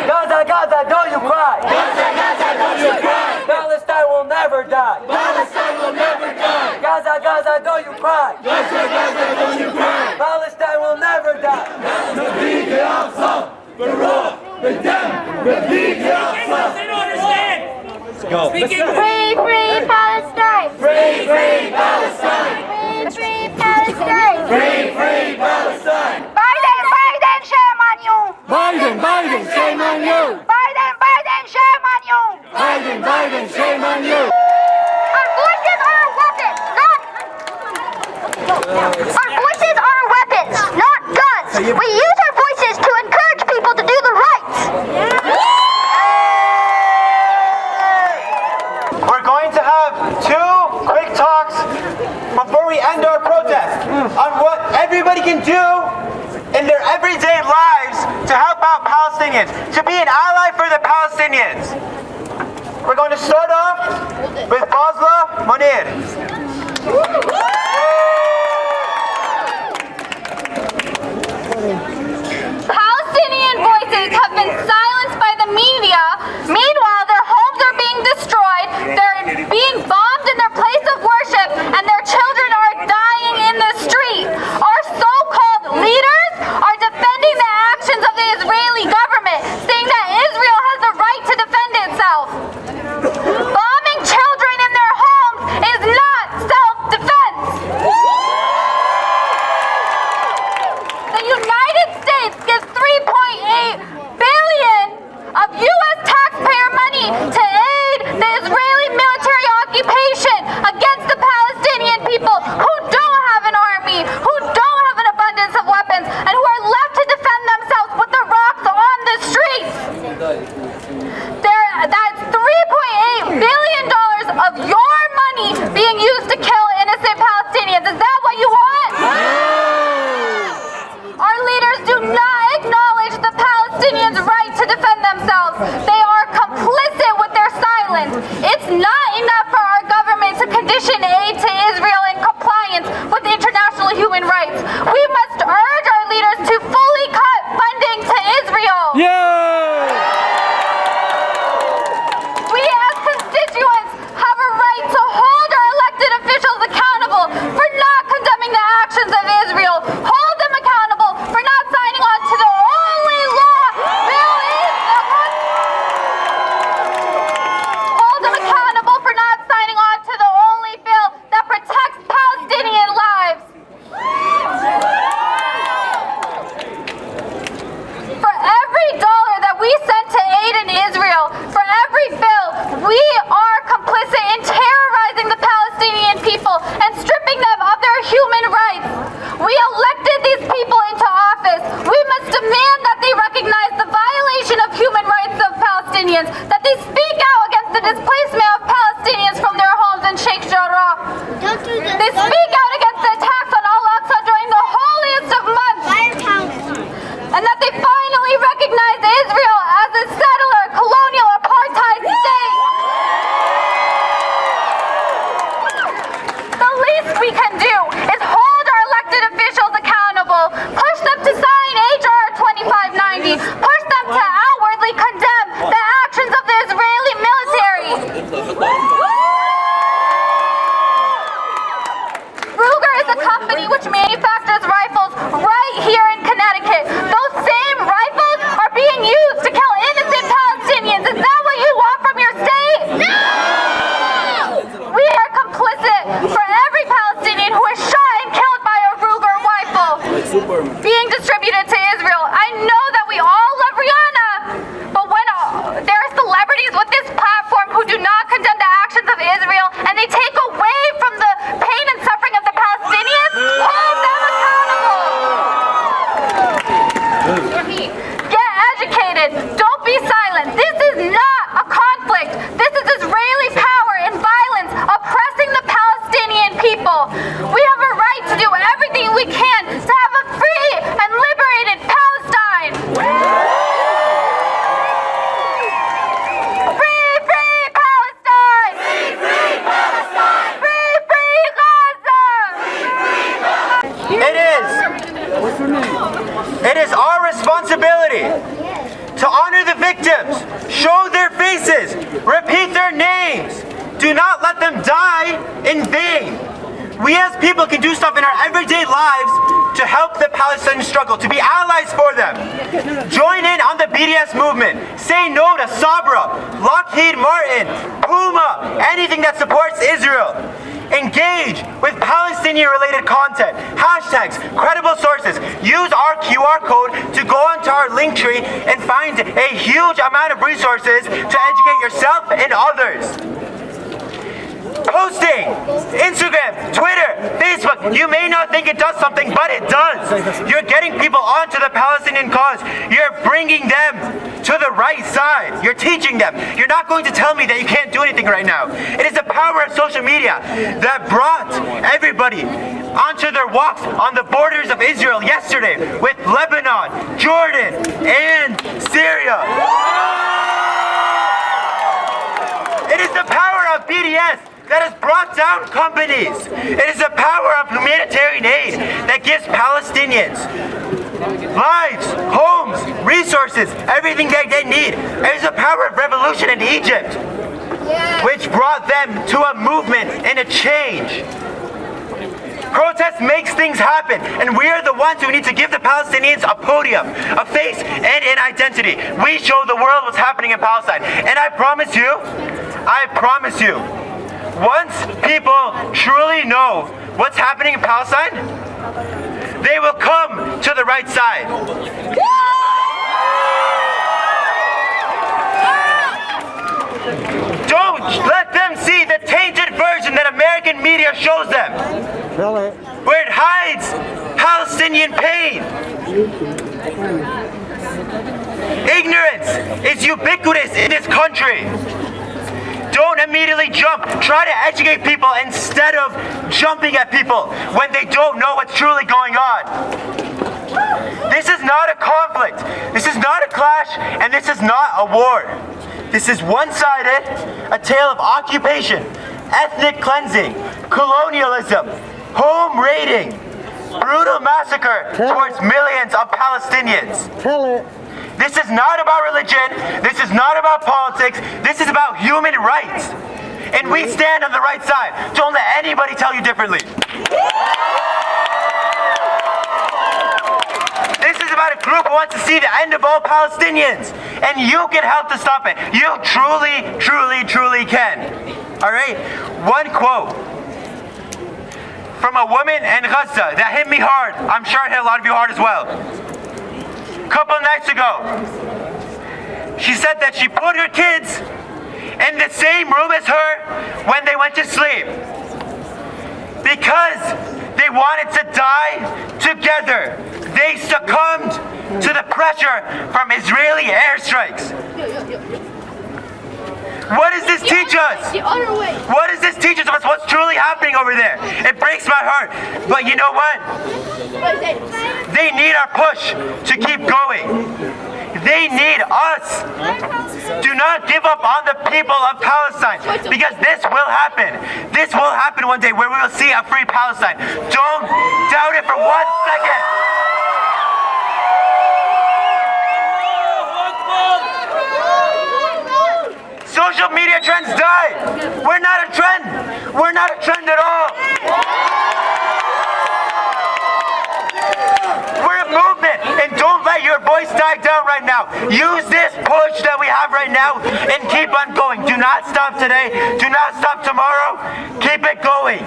Gaza, Gaza, don't you cry. Gaza, Gaza, don't you cry. Palestine will never die. Palestine will never die. Gaza, Gaza, don't you cry. Gaza, Gaza, don't you cry. Palestine will never die. نبيك يا أقصى بالروح بالدم نبيك يا أقصى. Free, free Palestine! Free, free Palestine. Free, free Palestine! Free, free Palestine. Biden, Biden, shame on you! Biden, Biden, shame on you. Biden, Biden, shame on you! Biden, Biden, shame on you. Our voices are weapons, not... Our voices are weapons, not guns! We use our voices to encourage people to do the right! We're going to have 2 quick talks before we end our protest on what everybody can do in their everyday lives to help out Palestinians, to be an ally for the Palestinians. We're going to start off with Bazila Munir. Palestinian voices have been silenced by the media. Meanwhile, their homes are being destroyed, they're being bombed in their place of worship, and their children are dying in the street. Our so-called leaders are defending the actions of the Israeli government, saying that Israel has the right to defend itself. Bombing children in their homes is not self-defense. The United States gives $3.8 billion of U.S. taxpayer money to aid the Israeli military occupation against the Palestinian people who don't have an army, who don't have an abundance of weapons, and who are left to defend themselves with the rocks on the streets. That's $3.8 billion of your money being used to kill innocent Palestinians. Is that what you want? Our leaders do not acknowledge the Palestinians' right to defend themselves. They are complicit with their silence. It's not enough for our government to condition aid to Israel in compliance with international human rights. We must urge our leaders to fully cut funding to Israel. We as constituents have a right to hold our elected officials accountable for not condemning the actions of Israel. Hold them accountable for not signing on to the only law bill in the Hold them accountable for not signing on to the only bill that protects Palestinian lives. For every dollar that we send to aid in Israel, for every bill, we are complicit in terrorizing the Palestinian people and stripping them of their human rights. We elected these people into office. We must demand that they recognize the violation of human rights of Palestinians, that they speak out against the displacement of Palestinians from their homes in Sheikh Jarrah. They speak out against the attacks on Al-Aqsa during the holiest of months. And that they finally recognize Israel as a settler, colonial, apartheid state. The least we can do is hold our elected officials accountable, push them to sign H.R. 2590, push them to outwardly condemn the actions of the Israeli military. Ruger is a company which manufactures rifles right here in Connecticut. Those same rifles are being used to kill innocent Palestinians. Is that what you want from your state? No! We are complicit for every Palestinian who is shot and killed by a Ruger rifle being distributed to Israel. I know that we all love Rihanna, but when there are celebrities with this platform who do not condemn the actions of Israel and they take away from the pain and suffering of the Palestinians, hold them accountable. Get educated. Don't be silent. This is not a conflict. This is Israeli power and violence oppressing the Palestinian people. We have a right to do everything we can to have a free and liberated Palestine. Free, free Palestine! Free, free Palestine! Free, free Gaza! It is our responsibility Read their names. Do not let them die in vain. We as people can do stuff in our everyday lives to help the Palestinian struggle, to be allies for them. Join in on the BDS movement. Say no to Sabra, Lockheed Martin, Puma, anything that supports Israel. Engage with Palestinian-related content, hashtags, credible sources. Use our QR code to go onto our link tree and find a huge amount of resources to educate yourself and others. Posting, Instagram, Twitter, Facebook, you may not think it does something, but it does. You're getting people onto the Palestinian cause. You're bringing them to the right side. You're teaching them. You're not going to tell me that you can't do anything right now. It is the power of social media that brought everybody onto their walks on the borders of Israel yesterday with Lebanon, Jordan, and Syria. It is the power of BDS that has brought down companies. It is the power of humanitarian aid that gives Palestinians lives, homes, resources, everything that they need. It is the power of revolution in Egypt, which brought them to a movement and a change. Protest makes things happen, and we are the ones who need to give the Palestinians a podium, a face, and an identity. We show the world what's happening in Palestine. And I promise you, once people truly know what's happening in Palestine, they will come to the right side. Don't let them see the tainted version that American media shows them, where it hides Palestinian pain. Ignorance is ubiquitous in this country. Don't immediately jump. Try to educate people instead of jumping at people when they don't know what's truly going on. This is not a conflict. This is not a clash, and this is not a war. This is one-sided, a tale of occupation, ethnic cleansing, colonialism, home raiding, brutal massacre towards millions of Palestinians. This is not about religion. This is not about politics. This is about human rights. And we stand on the right side. Don't let anybody tell you differently. This is about a group who wants to see the end of all Palestinians. And you can help to stop it. You truly can. All right? One quote from a woman in Gaza that hit me hard. I'm sure it hit a lot of you hard as well. Couple nights ago, she said that she put her kids in the same room as her when they went to sleep because they wanted to die together. They succumbed to the pressure from Israeli airstrikes. What does this teach us? What does this teach us about what's truly happening over there? It breaks my heart. But you know what? They need our push to keep going. They need us. Do not give up on the people of Palestine, because this will happen. This will happen one day where we will see a free Palestine. Don't doubt it for 1 second. Social media trends die. We're not a trend. We're not a trend at all. We're a movement, and don't let your voice die down right now. Use this push that we have right now and keep on going. Do not stop today. Do not stop tomorrow. Keep it going.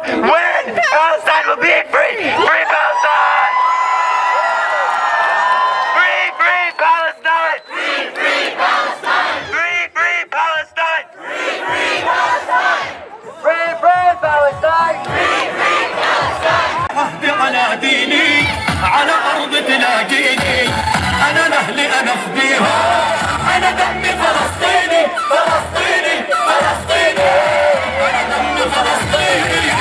When Palestine will be free! Free Palestine! Free, free Palestine! Free, free Palestine! Free, free Palestine! Free, free Palestine! Free, free Palestine! Free, free Palestine! أهدي على ديني على أرض تلاقيني أنا نهلي أنا فديها أنا دمي فلسطيني Palestinian